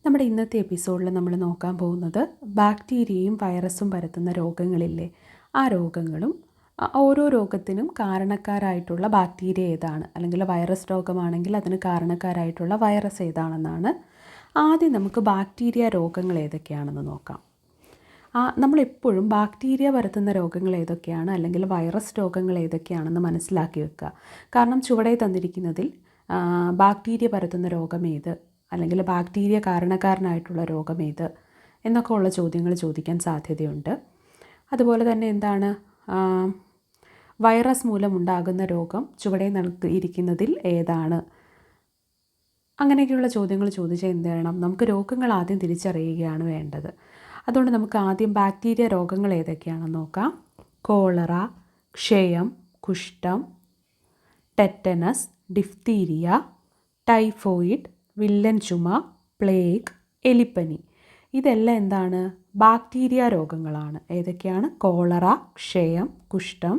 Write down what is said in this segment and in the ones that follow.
നമ്മുടെ ഇന്നത്തെ എപ്പിസോഡിൽ നമ്മൾ നോക്കാൻ പോകുന്നത് ബാക്ടീരിയയും വൈറസും പരത്തുന്ന രോഗങ്ങളില്ലേ, ആ രോഗങ്ങളും ഓരോ രോഗത്തിനും കാരണക്കാരായിട്ടുള്ള ബാക്ടീരിയ ഏതാണ്, അല്ലെങ്കിൽ വൈറസ് രോഗമാണെങ്കിൽ അതിന് കാരണക്കാരായിട്ടുള്ള വൈറസ് ഏതാണെന്നാണ്. ആദ്യം നമുക്ക് ബാക്ടീരിയ രോഗങ്ങൾ ഏതൊക്കെയാണെന്ന് നോക്കാം. നമ്മളെപ്പോഴും ബാക്ടീരിയ പരത്തുന്ന രോഗങ്ങൾ ഏതൊക്കെയാണ് അല്ലെങ്കിൽ വൈറസ് രോഗങ്ങൾ ഏതൊക്കെയാണെന്ന് മനസ്സിലാക്കി വെക്കുക. കാരണം ചുവടെ തന്നിരിക്കുന്നതിൽ ബാക്ടീരിയ പരത്തുന്ന രോഗം ഏത്, അല്ലെങ്കിൽ ബാക്ടീരിയ കാരണക്കാരനായിട്ടുള്ള രോഗം ഏത് എന്നൊക്കെ ഉള്ള ചോദ്യങ്ങൾ ചോദിക്കാൻ സാധ്യതയുണ്ട്. അതുപോലെ തന്നെ എന്താണ് വൈറസ് മൂലമുണ്ടാകുന്ന രോഗം ചുവടെ നൽകിയിരിക്കുന്നതിൽ ഏതാണ്, അങ്ങനെയൊക്കെയുള്ള ചോദ്യങ്ങൾ ചോദിച്ചാൽ എന്ത് ചെയ്യണം, നമുക്ക് രോഗങ്ങൾ ആദ്യം തിരിച്ചറിയുകയാണ് വേണ്ടത്. അതുകൊണ്ട് നമുക്ക് ആദ്യം ബാക്ടീരിയ രോഗങ്ങൾ ഏതൊക്കെയാണെന്ന് നോക്കാം. കോളറ, ക്ഷയം, കുഷ്ഠം, ടെറ്റനസ്, ഡിഫ്തീരിയ, ടൈഫോയിഡ്, വില്ലൻ ചുമ, പ്ലേഗ്, എലിപ്പനി. ഇതെല്ലാം എന്താണ്, ബാക്ടീരിയ രോഗങ്ങളാണ്. ഏതൊക്കെയാണ്? കോളറ, ക്ഷയം, കുഷ്ഠം,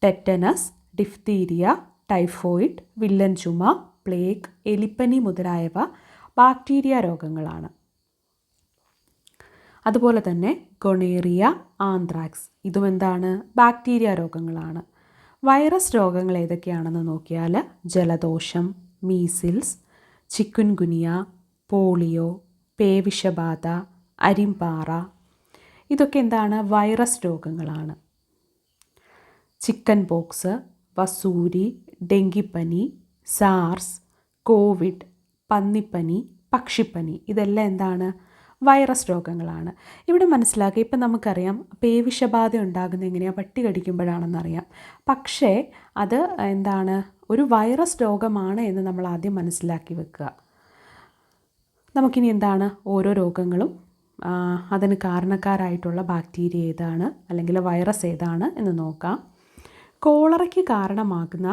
ടെറ്റനസ്, ഡിഫ്തീരിയ, ടൈഫോയിഡ്, വില്ലൻ ചുമ, പ്ലേഗ്, എലിപ്പനി മുതലായവ ബാക്ടീരിയ രോഗങ്ങളാണ്. അതുപോലെ തന്നെ ഗൊണേറിയ, ആന്ത്രാക്സ്, ഇതും എന്താണ്, ബാക്ടീരിയ രോഗങ്ങളാണ്. വൈറസ് രോഗങ്ങൾ ഏതൊക്കെയാണെന്ന് നോക്കിയാൽ ജലദോഷം, മീസിൽസ്, ചിക്കുൻഗുനിയ, പോളിയോ, പേവിഷബാധ, അരിമ്പാറ, ഇതൊക്കെ എന്താണ്, വൈറസ് രോഗങ്ങളാണ്. ചിക്കൻ പോക്സ്, വസൂരി, ഡെങ്കിപ്പനി, സാർസ്, കോവിഡ്, പന്നിപ്പനി, പക്ഷിപ്പനി, ഇതെല്ലാം എന്താണ്, വൈറസ് രോഗങ്ങളാണ്. ഇവിടെ മനസ്സിലാക്കുക, ഇപ്പം നമുക്കറിയാം പേവിഷബാധ ഉണ്ടാകുന്നത് എങ്ങനെയാണ്, പട്ടി കടിക്കുമ്പോഴാണെന്നറിയാം. പക്ഷേ അത് എന്താണ്, ഒരു വൈറസ് രോഗമാണ് എന്ന് നമ്മൾ ആദ്യം മനസ്സിലാക്കി വെക്കുക. നമുക്കിനി എന്താണ്, ഓരോ രോഗങ്ങളും അതിന് കാരണക്കാരായിട്ടുള്ള ബാക്ടീരിയ ഏതാണ് അല്ലെങ്കിൽ വൈറസ് ഏതാണ് എന്ന് നോക്കാം. കോളറയ്ക്ക് കാരണമാകുന്ന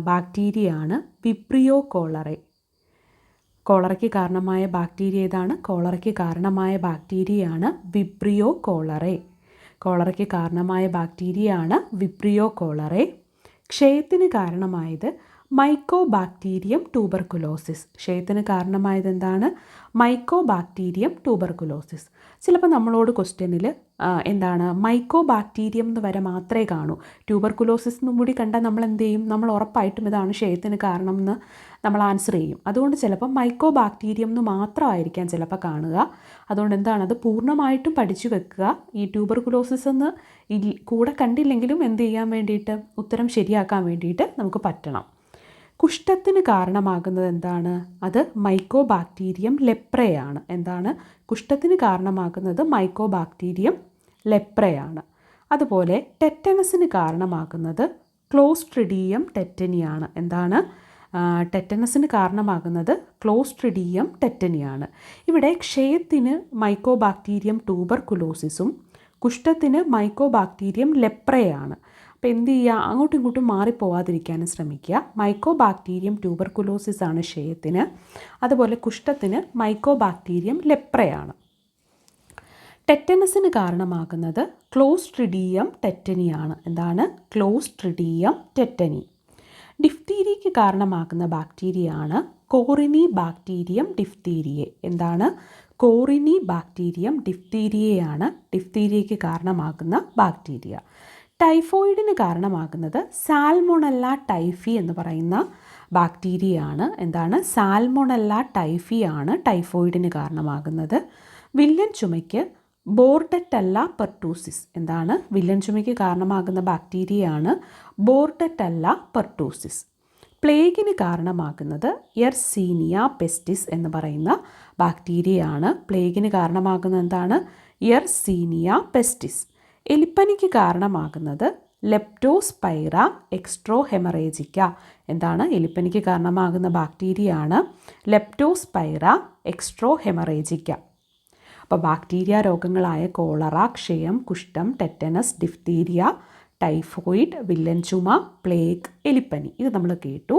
ബാക്ടീരിയയാണ് വിബ്രിയോ കോളറെ. കോളറയ്ക്ക് കാരണമായ ബാക്ടീരിയ ഏതാണ്? കോളറയ്ക്ക് കാരണമായ ബാക്ടീരിയയാണ് വിബ്രിയോ കോളറെ. കോളറയ്ക്ക് കാരണമായ ബാക്ടീരിയയാണ് വിബ്രിയോ കോളറെ. ക്ഷയത്തിന് കാരണമായത് മൈക്കോബാക്ടീരിയം ട്യൂബർകുലോസിസ്. ക്ഷയത്തിന് കാരണമായത് എന്താണ്? Mycobacterium tuberculosis. ചിലപ്പോൾ നമ്മളോട് ക്വസ്റ്റ്യനിൽ എന്താണ്, മൈക്കോബാക്ടീരിയം എന്ന് വരെ മാത്രമേ കാണൂ. ട്യൂബർകുലോസിസ് എന്നും കൂടി കണ്ടാൽ നമ്മൾ എന്ത് ചെയ്യും, നമ്മൾ ഉറപ്പായിട്ടും ഇതാണ് ക്ഷയത്തിന് കാരണം എന്ന് നമ്മൾ ആൻസർ ചെയ്യും. അതുകൊണ്ട് ചിലപ്പോൾ മൈക്കോബാക്ടീരിയം എന്ന് മാത്രമായിരിക്കാം ചിലപ്പോൾ കാണുക. അതുകൊണ്ട് എന്താണ്, അത് പൂർണ്ണമായിട്ടും പഠിച്ചു വെക്കുക. ഈ ട്യൂബർകുലോസിസ് എന്ന് കൂടെ കണ്ടില്ലെങ്കിലും എന്ത് ചെയ്യാൻ വേണ്ടിയിട്ട്, ഉത്തരം ശരിയാക്കാൻ വേണ്ടിയിട്ട് നമുക്ക് പറ്റണം. കുഷ്ഠത്തിന് കാരണമാകുന്നത് എന്താണ്? അത് മൈക്കോബാക്ടീരിയം ലെപ്രയാണ്. എന്താണ്? കുഷ്ഠത്തിന് കാരണമാകുന്നത് മൈക്കോബാക്ടീരിയം ലെപ്രയാണ്. അതുപോലെ ടെറ്റനസിന് കാരണമാകുന്നത് ക്ലോസ്ട്രിഡിയം ടെറ്റനിയാണ്. എന്താണ്? ടെറ്റനസിന് കാരണമാകുന്നത് ക്ലോസ്ട്രിഡിയം ടെറ്റനിയാണ്. ഇവിടെ ക്ഷയത്തിന് മൈക്കോബാക്ടീരിയം ട്യൂബർകുലോസിസും കുഷ്ഠത്തിന് മൈക്കോബാക്ടീരിയം ലെപ്രയാണ്. അപ്പോൾ എന്ത് ചെയ്യുക, അങ്ങോട്ടും ഇങ്ങോട്ടും മാറിപ്പോവാതിരിക്കാനും ശ്രമിക്കുക. മൈക്കോബാക്ടീരിയം ട്യൂബർകുലോസിസ് ആണ് ക്ഷയത്തിന്, അതുപോലെ കുഷ്ഠത്തിന് മൈക്കോബാക്ടീരിയം ലെപ്രയാണ്. ടെറ്റനസിന് കാരണമാകുന്നത് ക്ലോസ്ട്രിഡിയം ടെറ്റനിയാണ്. എന്താണ്? Clostridium tetany. ഡിഫ്തീരിയയ്ക്ക് കാരണമാകുന്ന ബാക്ടീരിയയാണ് കോറിനി ബാക്ടീരിയം ഡിഫ്തീരിയെ. എന്താണ്? കോറിനി ബാക്ടീരിയം ഡിഫ്തീരിയയാണ് ഡിഫ്തീരിയയ്ക്ക് കാരണമാകുന്ന ബാക്ടീരിയ. ടൈഫോയിഡിന് കാരണമാകുന്നത് സാൽമോണല്ല ടൈഫി എന്ന് പറയുന്ന ബാക്ടീരിയയാണ്. എന്താണ്? സാൽമോണല്ല ടൈഫി ആണ് ടൈഫോയിഡിന് കാരണമാകുന്നത്. വില്ലൻ ചുമയ്ക്ക് ബോർഡറ്റല്ല പെർട്ടൂസിസ്. എന്താണ്? വില്ലൻ ചുമയ്ക്ക് കാരണമാകുന്ന ബാക്ടീരിയയാണ് ബോർഡറ്റല്ല പെർട്ടൂസിസ്. പ്ലേഗിന് കാരണമാകുന്നത് യെർസീനിയ പെസ്റ്റിസ് എന്ന് പറയുന്ന ബാക്ടീരിയയാണ്. പ്ലേഗിന് കാരണമാകുന്നത് എന്താണ്? യെർസീനിയ പെസ്റ്റിസ്. എലിപ്പനിക്ക് കാരണമാകുന്നത് ലെപ്റ്റോസ്പൈറ എക്സ്ട്രോഹെമറേജിക്ക. എന്താണ്? എലിപ്പനിക്ക് കാരണമാകുന്ന ബാക്ടീരിയയാണ് ലെപ്റ്റോസ്പൈറ എക്സ്ട്രോഹെമറേജിക്ക. അപ്പോൾ ബാക്ടീരിയ രോഗങ്ങളായ കോളറ, ക്ഷയം, കുഷ്ഠം, ടെറ്റനസ്, ഡിഫ്തീരിയ, ടൈഫോയിഡ്, വില്ലൻ ചുമ, പ്ലേഗ്, എലിപ്പനി, ഇത് നമ്മൾ കേട്ടു.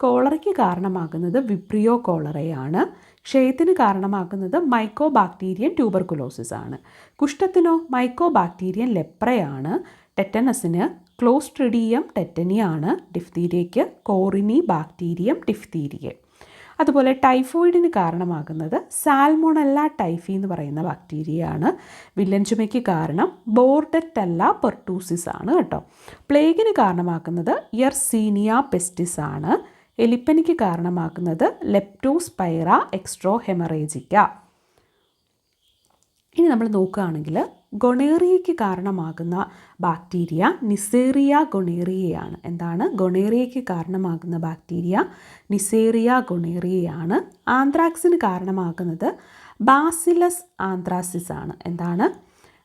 കോളറയ്ക്ക് കാരണമാകുന്നത് വിബ്രിയോ കോളറയാണ്. ക്ഷയത്തിന് കാരണമാകുന്നത് മൈക്കോബാക്ടീരിയം ട്യൂബർകുലോസിസ് ആണ്. കുഷ്ഠത്തിനോ മൈക്കോബാക്ടീരിയം ലെപ്രയാണ്. ടെറ്റനസിന് ക്ലോസ്ട്രിഡിയം ടെറ്റനിയാണ്. ഡിഫ്തീരിയയ്ക്ക് കോറിനി ബാക്ടീരിയം ഡിഫ്തീരിയ. അതുപോലെ ടൈഫോയിഡിന് കാരണമാകുന്നത് സാൽമോണല്ല ടൈഫി എന്ന് പറയുന്ന ബാക്ടീരിയ ആണ്. വില്ലൻ ചുമയ്ക്ക് കാരണം ബോർഡറ്റല്ല പെർട്ടൂസിസ് ആണ് കേട്ടോ. പ്ലേഗിന് കാരണമാക്കുന്നത് യെർസീനിയ പെസ്റ്റിസ് ആണ്. എലിപ്പനിക്ക് കാരണമാക്കുന്നത് ലെപ്റ്റോസ്പൈറ എക്സ്ട്രോഹെമറേജിക്ക. ഇനി നമ്മൾ നോക്കുകയാണെങ്കിൽ ഗൊണേറിയയ്ക്ക് കാരണമാകുന്ന ബാക്ടീരിയ നിസേറിയ ഗൊണേറിയയാണ്. എന്താണ്? ഗൊണേറിയയ്ക്ക് കാരണമാകുന്ന ബാക്ടീരിയ നിസേറിയ ഗൊണേറിയയാണ്. ആന്ത്രാക്സിന് കാരണമാകുന്നത് ബാസിലസ് ആന്ത്രാസിസ് ആണ്. എന്താണ്?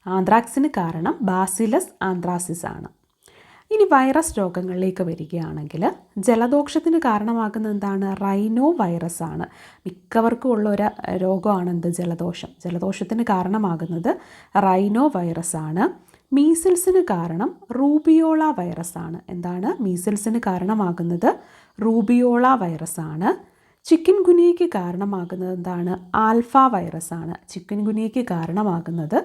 ആന്ത്രാക്സിന് കാരണം ബാസിലസ് ആന്ത്രാസിസ് ആണ്. ഇനി വൈറസ് രോഗങ്ങളിലേക്ക് വരികയാണെങ്കിൽ ജലദോഷത്തിന് കാരണമാകുന്ന എന്താണ്? റൈനോ വൈറസ് ആണ്. മിക്കവർക്കും ഉള്ള ഒരു രോഗമാണ് എന്ത്? ജലദോഷം. ജലദോഷത്തിന് കാരണമാകുന്നത് റൈനോ വൈറസ് ആണ്. മീസിൽസിന് കാരണം റൂബിയോള വൈറസ് ആണ്. എന്താണ്? മീസിൽസിന് കാരണമാകുന്നത് റൂബിയോള വൈറസ് ആണ്. ചിക്കൻ ഗുനിയയ്ക്ക് കാരണമാകുന്നത് എന്താണ്? ആൽഫ വൈറസ് ആണ്. ചിക്കൻ ഗുനിയയ്ക്ക് കാരണമാകുന്നത്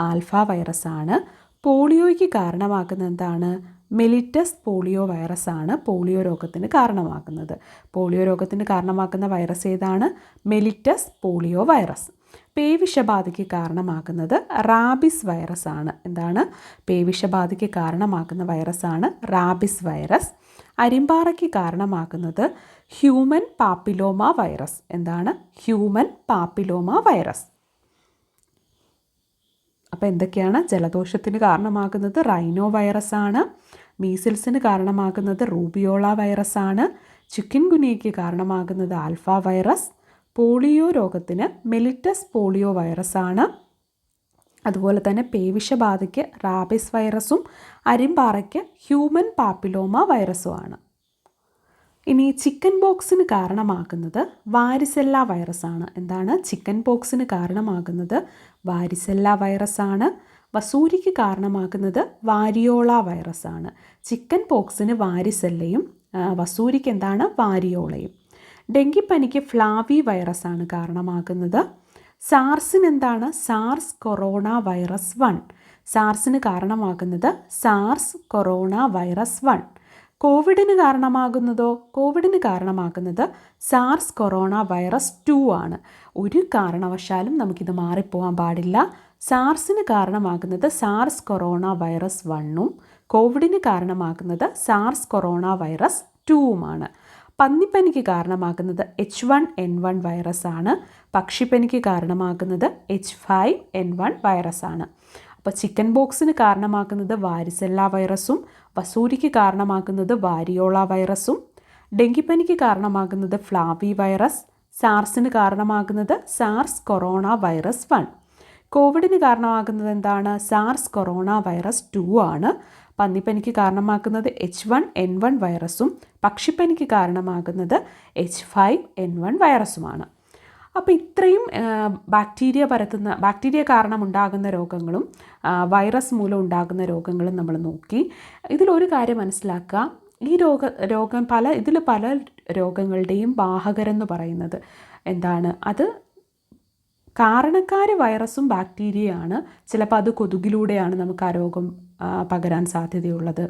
ആൽഫ വൈറസ് ആണ്. പോളിയോയ്ക്ക് കാരണമാകുന്നത് എന്താണ്? മെലിറ്റസ് പോളിയോ വൈറസ് ആണ് പോളിയോ രോഗത്തിന് കാരണമാകുന്നത്. പോളിയോ രോഗത്തിന് കാരണമാക്കുന്ന വൈറസ് ഏതാണ്? Mellitus polio virus. പേവിഷബാധയ്ക്ക് കാരണമാകുന്നത് റാബിസ് വൈറസ് ആണ്. എന്താണ്? പേവിഷബാധയ്ക്ക് കാരണമാക്കുന്ന വൈറസാണ് റാബിസ് വൈറസ്. അരിമ്പാറയ്ക്ക് കാരണമാകുന്നത് ഹ്യൂമൻ പാപ്പിലോമ വൈറസ്. എന്താണ്? Human papilloma virus. അപ്പോൾ എന്തൊക്കെയാണ് ജലദോഷത്തിന് കാരണമാകുന്നത്? റൈനോ വൈറസ് ആണ്. മീസിൽസിന് കാരണമാകുന്നത് റൂബിയോള വൈറസ് ആണ്. ചിക്കൻ ഗുനിയയ്ക്ക് കാരണമാകുന്നത് ആൽഫ വൈറസ്. പോളിയോ രോഗത്തിന് മെലിറ്റസ് പോളിയോ വൈറസ് ആണ്. അതുപോലെ തന്നെ പേവിഷബാധയ്ക്ക് റാബിസ് വൈറസും അരിമ്പാറയ്ക്ക് ഹ്യൂമൻ പാപ്പിലോമ വൈറസും ആണ്. ഇനി ചിക്കൻ പോക്സിന് കാരണമാകുന്നത് വാരിസെല്ല വൈറസ് ആണ്. എന്താണ്? ചിക്കൻ പോക്സിന് കാരണമാകുന്നത് വാരിസെല്ല വൈറസ് ആണ്. വസൂരിക്ക് കാരണമാകുന്നത് വാരിയോള വൈറസ് ആണ്. ചിക്കൻ പോക്സിന് വാരിസെല്ലയും വസൂരിക്ക് എന്താണ്? വാരിയോളയും. ഡെങ്കിപ്പനിക്ക് ഫ്ലാവി വൈറസ് ആണ് കാരണമാകുന്നത്. സാർസിന് എന്താണ്? SARS corona virus 1. സാർസിന് കാരണമാകുന്നത് സാർസ് കൊറോണ വൈറസ് 1. കോവിഡിന് കാരണമാകുന്നതോ? കോവിഡിന് കാരണമാകുന്നത് സാർസ് കൊറോണ വൈറസ് 2 ആണ്. ഒരു കാരണവശാലും നമുക്കിത് മാറിപ്പോകാൻ പാടില്ല. സാർസിന് കാരണമാകുന്നത് സാർസ് കൊറോണ വൈറസ് 1ഉം കോവിഡിന് കാരണമാകുന്നത് സാർസ് കൊറോണ വൈറസ് 2ഉമാണ്. പന്നിപ്പനിക്ക് കാരണമാകുന്നത് H1N1 വൈറസ് ആണ്. പക്ഷിപ്പനിക്ക് കാരണമാകുന്നത് H5N1 വൈറസ് ആണ്. അപ്പോൾ ചിക്കൻ ബോക്സിന് കാരണമാക്കുന്നത് വാരിസെല്ല വൈറസും വസൂരിക്ക് കാരണമാക്കുന്നത് വാരിയോള വൈറസും ഡെങ്കിപ്പനിക്ക് കാരണമാകുന്നത് ഫ്ലാവി വൈറസ്, സാർസിന് കാരണമാകുന്നത് സാർസ് കൊറോണ വൈറസ് 1. കോവിഡിന് കാരണമാകുന്നത് എന്താണ്? സാർസ് കൊറോണ വൈറസ് 2 ആണ്. പന്നിപ്പനിക്ക് കാരണമാക്കുന്നത് H1N1 വൈറസും പക്ഷിപ്പനിക്ക് കാരണമാകുന്നത് H5N1 വൈറസുമാണ്. അപ്പോൾ ഇത്രയും ബാക്ടീരിയ കാരണം ഉണ്ടാകുന്ന രോഗങ്ങളും വൈറസ് മൂലം ഉണ്ടാകുന്ന രോഗങ്ങളും നമ്മൾ നോക്കി. ഇതിലൊരു കാര്യം മനസ്സിലാക്കുക, ഈ രോഗം പല രോഗങ്ങളുടെയും വാഹകരെന്ന് പറയുന്നത് എന്താണ്? അത് കാരണക്കാർ വൈറസും ബാക്ടീരിയയാണ്. ചിലപ്പോൾ അത് കൊതുകിലൂടെയാണ് നമുക്ക് ആ രോഗം പകരാൻ സാധ്യതയുള്ളത്,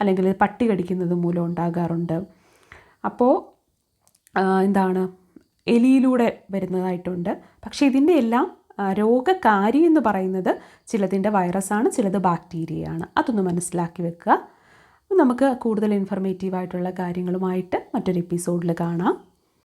അല്ലെങ്കിൽ പട്ടി കടിക്കുന്നത് മൂലം ഉണ്ടാകാറുണ്ട്. അപ്പോൾ എന്താണ്, എലിയിലൂടെ വരുന്നതായിട്ടുണ്ട്. പക്ഷേ ഇതിൻ്റെ എല്ലാം രോഗകാരി എന്ന് പറയുന്നത് ചിലതിൻ്റെ വൈറസാണ്, ചിലത് ബാക്ടീരിയയാണ്. അതൊന്ന് മനസ്സിലാക്കി വെക്കുക. നമുക്ക് കൂടുതൽ ഇൻഫർമേറ്റീവായിട്ടുള്ള കാര്യങ്ങളുമായിട്ട് മറ്റൊരു എപ്പിസോഡിൽ കാണാം.